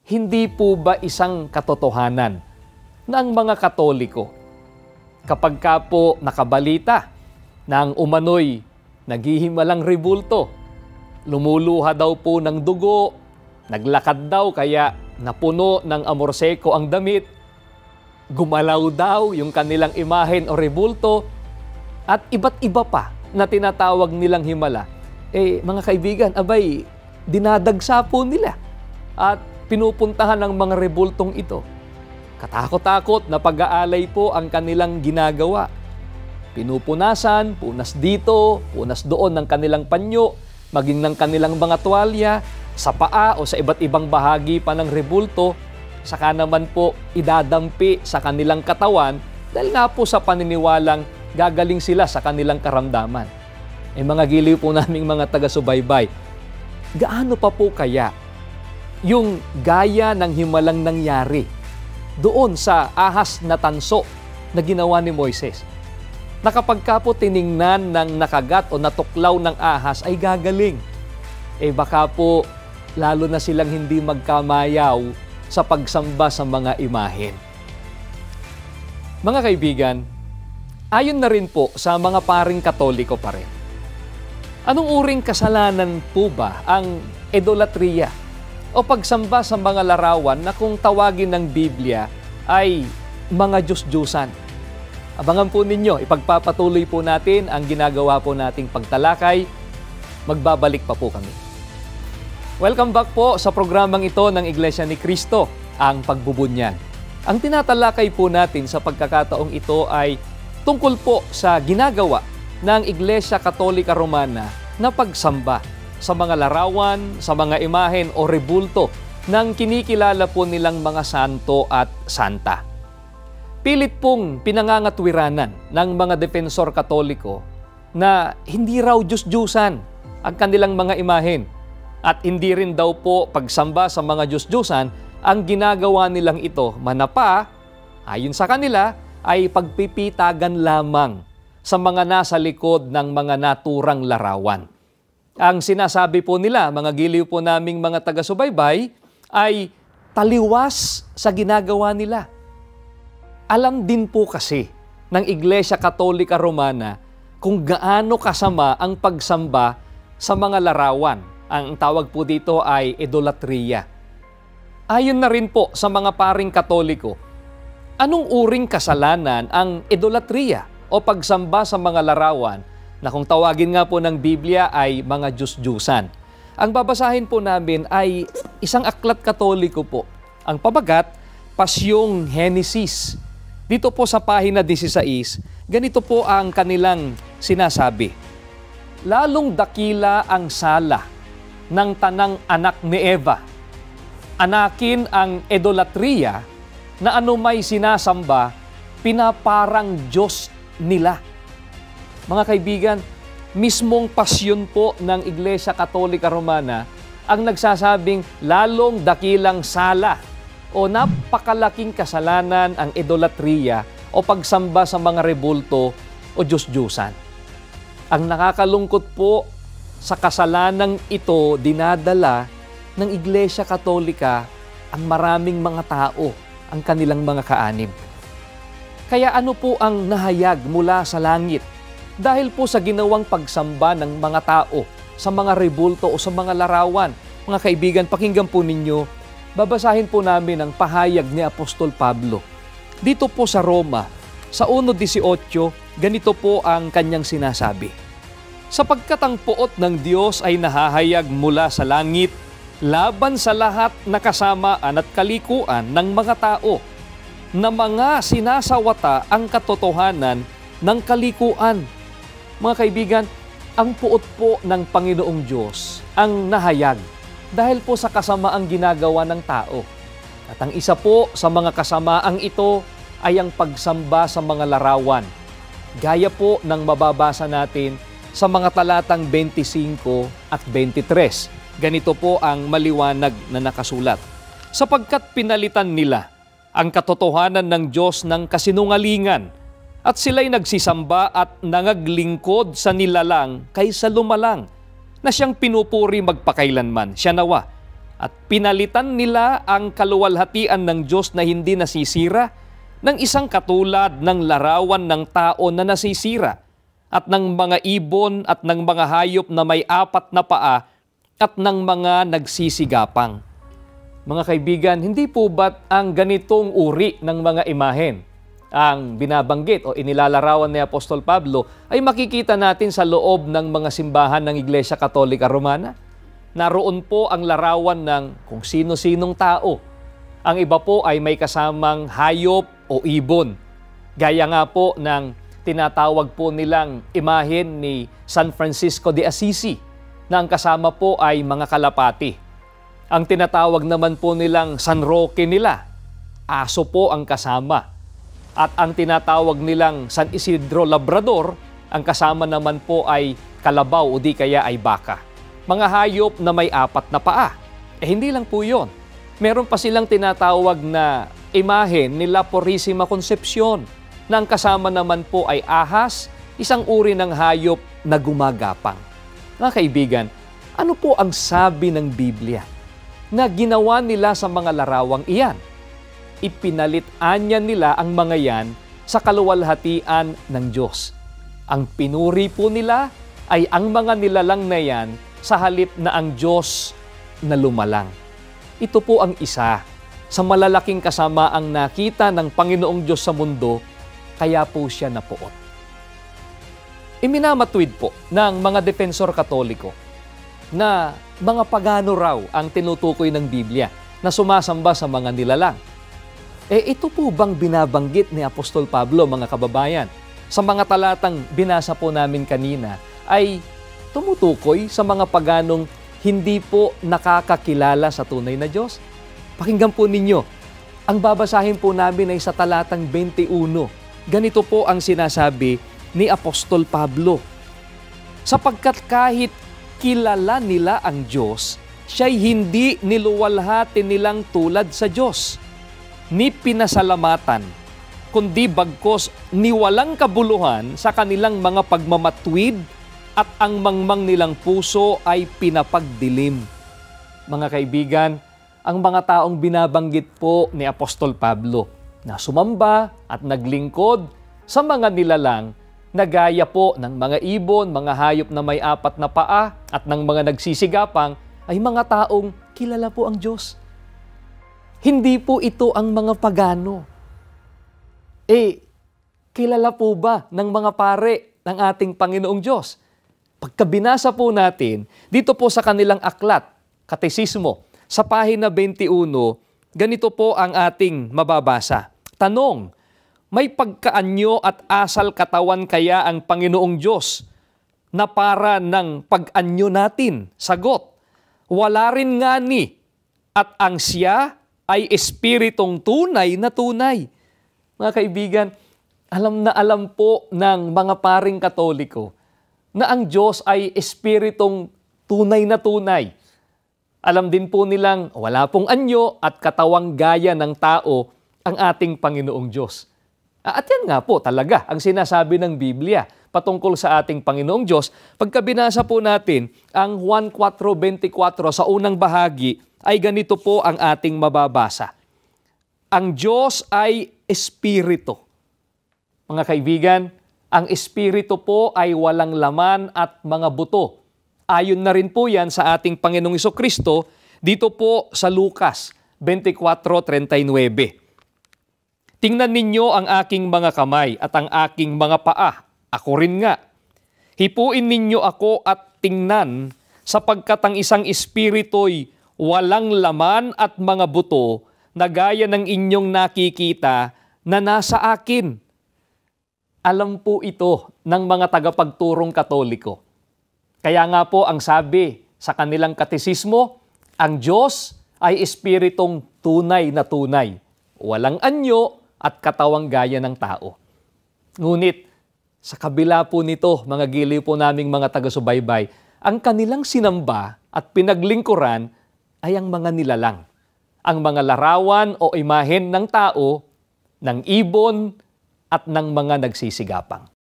hindi po ba isang katotohanan ng mga Katoliko kapag ka po nakabalita na ang umano'y naghihimalang rebulto, lumuluha daw po ng dugo, naglakad daw kaya napuno ng amorseko ang damit, gumalaw daw yung kanilang imahen o rebulto, at iba't iba pa na tinatawag nilang himala, mga kaibigan, abay, dinadagsa po nila at pinupuntahan ng mga rebultong ito. Katakot-takot na pag-aalay po ang kanilang ginagawa. Pinupunasan, punas dito, punas doon ng kanilang panyo, maging ng kanilang mga tuwalya, sa paa o sa iba't ibang bahagi pa ng rebulto, saka naman po idadampi sa kanilang katawan dahil nga po sa paniniwalang gagaling sila sa kanilang karamdaman. Mga giliw po naming mga taga-subaybay, gaano pa po kaya yung gaya ng himalang nangyari doon sa ahas na tanso na ginawa ni Moises, na kapag ka po tiningnan ng nakagat o natuklaw ng ahas ay gagaling. Baka po lalo na silang hindi magkamayaw sa pagsamba sa mga imahen. Mga kaibigan, ayon na rin po sa mga paring Katoliko pa rin, anong uring kasalanan po ba ang idolatriya o pagsamba sa mga larawan na kung tawagin ng Biblia ay mga Diyos-Diyusan? Abangan po ninyo, ipagpapatuloy po natin ang ginagawa po nating pagtalakay. Magbabalik pa po kami. Welcome back po sa programang ito ng Iglesia ni Cristo, ang Pagbubunyag. Ang tinatalakay po natin sa pagkakataong ito ay tungkol po sa ginagawa ng Iglesia Katolika Romana na pagsamba sa mga larawan, sa mga imahen o rebulto ng kinikilala po nilang mga santo at santa. Pilit pong pinangangatwiranan ng mga defensor Katoliko na hindi raw Diyos-Diyusan ang kanilang mga imahen at hindi rin daw po pagsamba sa mga Diyos-Diyusan ang ginagawa nilang ito. Manapa, ayon sa kanila, ay pagpipitagan lamang sa mga nasa likod ng mga naturang larawan. Ang sinasabi po nila, mga giliw po naming mga taga-subaybay, ay taliwas sa ginagawa nila. Alam din po kasi ng Iglesia Katolika Romana kung gaano kasama ang pagsamba sa mga larawan. Ang tawag po dito ay idolatriya. Ayon na rin po sa mga paring Katoliko, anong uring kasalanan ang idolatriya o pagsamba sa mga larawan na kung tawagin nga po ng Biblia ay mga Diyos-Diyusan? Ang babasahin po namin ay isang aklat Katoliko po. Ang pabagat, Pasyong Henesis. Dito po sa pahina 16, ganito po ang kanilang sinasabi. Lalong dakila ang sala ng tanang anak ni Eva. Anakin ang idolatriya na anumay sinasamba, pinaparang Diyos nila. Mga kaibigan, mismong pasyon po ng Iglesia Katolika Romana ang nagsasabing lalong dakilang sala o napakalaking kasalanan ang idolatriya o pagsamba sa mga rebulto o Diyos-Diyusan. Ang nakakalungkot po, sa kasalanang ito dinadala ng Iglesia Katolika ang maraming mga tao, ang kanilang mga kaanib. Kaya ano po ang nahayag mula sa langit? Dahil po sa ginawang pagsamba ng mga tao sa mga rebulto o sa mga larawan. Mga kaibigan, pakinggan po ninyo, babasahin po namin ang pahayag ni Apostol Pablo. Dito po sa Roma, sa 1:18, ganito po ang kanyang sinasabi. Sapagkat ang puot ng Diyos ay nahahayag mula sa langit, laban sa lahat na kasamaan at kalikuan ng mga tao, na mga sinasawata ang katotohanan ng kalikuan. Mga kaibigan, ang puot po ng Panginoong Diyos ang nahayag dahil po sa kasamaang ginagawa ng tao. At ang isa po sa mga kasamaang ito ay ang pagsamba sa mga larawan. Gaya po ng mababasa natin sa mga talatang 25 at 23. Ganito po ang maliwanag na nakasulat. Sapagkat pinalitan nila ang katotohanan ng Diyos ng kasinungalingan, at sila'y nagsisamba at nangaglingkod sa nilalang kaysa lumalang, na siyang pinupuri magpakailanman. Siya nawa at pinalitan nila ang kaluwalhatian ng Diyos na hindi nasisira ng isang katulad ng larawan ng tao na nasisira at ng mga ibon at ng mga hayop na may apat na paa at ng mga nagsisigapang. Mga kaibigan, hindi po ba't ang ganitong uri ng mga imahen ang binabanggit o inilalarawan ni Apostol Pablo ay makikita natin sa loob ng mga simbahan ng Iglesia Katolika Romana? Naroon po ang larawan ng kung sino-sinong tao. Ang iba po ay may kasamang hayop o ibon. Gaya nga po ng tinatawag po nilang imahen ni San Francisco de Assisi na ang kasama po ay mga kalapati. Ang tinatawag naman po nilang San Roque nila, aso po ang kasama. At ang tinatawag nilang San Isidro Labrador, ang kasama naman po ay kalabaw o di kaya ay baka. Mga hayop na may apat na paa. Hindi lang po yun. Meron pa silang tinatawag na imahen nila Purisima Concepcion na ang kasama naman po ay ahas, isang uri ng hayop na gumagapang. Mga kaibigan, ano po ang sabi ng Biblia na ginawa nila sa mga larawang iyan? Ipinalit-anya nila ang mga yan sa kaluwalhatian ng Diyos. Ang pinuri po nila ay ang mga nilalang na yan sa halip na ang Diyos na lumalang. Ito po ang isa sa malalaking kasamaang nakita ng Panginoong Diyos sa mundo, kaya po siya napuot. Iminamatwid po ng mga defensor katoliko na mga pagano raw ang tinutukoy ng Biblia na sumasamba sa mga nilalang. Ito po bang binabanggit ni Apostol Pablo, mga kababayan? Sa mga talatang binasa po namin kanina ay tumutukoy sa mga paganong hindi po nakakakilala sa tunay na Diyos. Pakinggan po ninyo. Ang babasahin po namin ay sa talatang 21. Ganito po ang sinasabi ni Apostol Pablo. Sapagkat kahit kilala nila ang Diyos, siya'y hindi niluwalhati nilang tulad sa Diyos, ni pinasalamatan, kundi bagkos ni walang kabuluhan sa kanilang mga pagmamatwid at ang mangmang nilang puso ay pinapagdilim. Mga kaibigan, ang mga taong binabanggit po ni Apostol Pablo na sumamba at naglingkod sa mga nilalang na gaya po ng mga ibon, mga hayop na may apat na paa at ng mga nagsisigapang ay mga taong kilala po ang Diyos. Hindi po ito ang mga pagano. Kilala po ba ng mga pare ng ating Panginoong Diyos? Pagka binasa po natin, dito po sa kanilang aklat, Katesismo, sa pahina 21, ganito po ang ating mababasa. Tanong, may pagkaanyo at asal katawan kaya ang Panginoong Diyos na para ng pag-anyo natin? Sagot, wala rin nga ni, at ang siya ay espiritong tunay na tunay. Mga kaibigan, alam na alam po ng mga paring Katoliko na ang Diyos ay espiritong tunay na tunay. Alam din po nilang wala pong anyo at katawang gaya ng tao ang ating Panginoong Diyos. At yan nga po talaga ang sinasabi ng Biblia patungkol sa ating Panginoong Diyos. Pagka binasa po natin ang Juan 4:24 sa unang bahagi, ay ganito po ang ating mababasa. Ang Diyos ay Espiritu. Mga kaibigan, ang Espiritu po ay walang laman at mga buto. Ayon na rin po yan sa ating Panginoong Jesucristo dito po sa Lucas 24:39. Tingnan ninyo ang aking mga kamay at ang aking mga paa. Ako rin nga. Hipuin ninyo ako at tingnan sapagkat ang isang espiritu'y walang laman at mga buto na gaya ng inyong nakikita na nasa akin. Alam po ito ng mga tagapagturong Katoliko. Kaya nga po ang sabi sa kanilang katesismo, ang Diyos ay espiritong tunay na tunay, walang anyo at katawang gaya ng tao. Ngunit sa kabila po nito, mga giliw po naming mga taga-subaybay, ang kanilang sinamba at pinaglingkuran ay ang mga nilalang, ang mga larawan o imahen ng tao, ng ibon at ng mga nagsisigapang.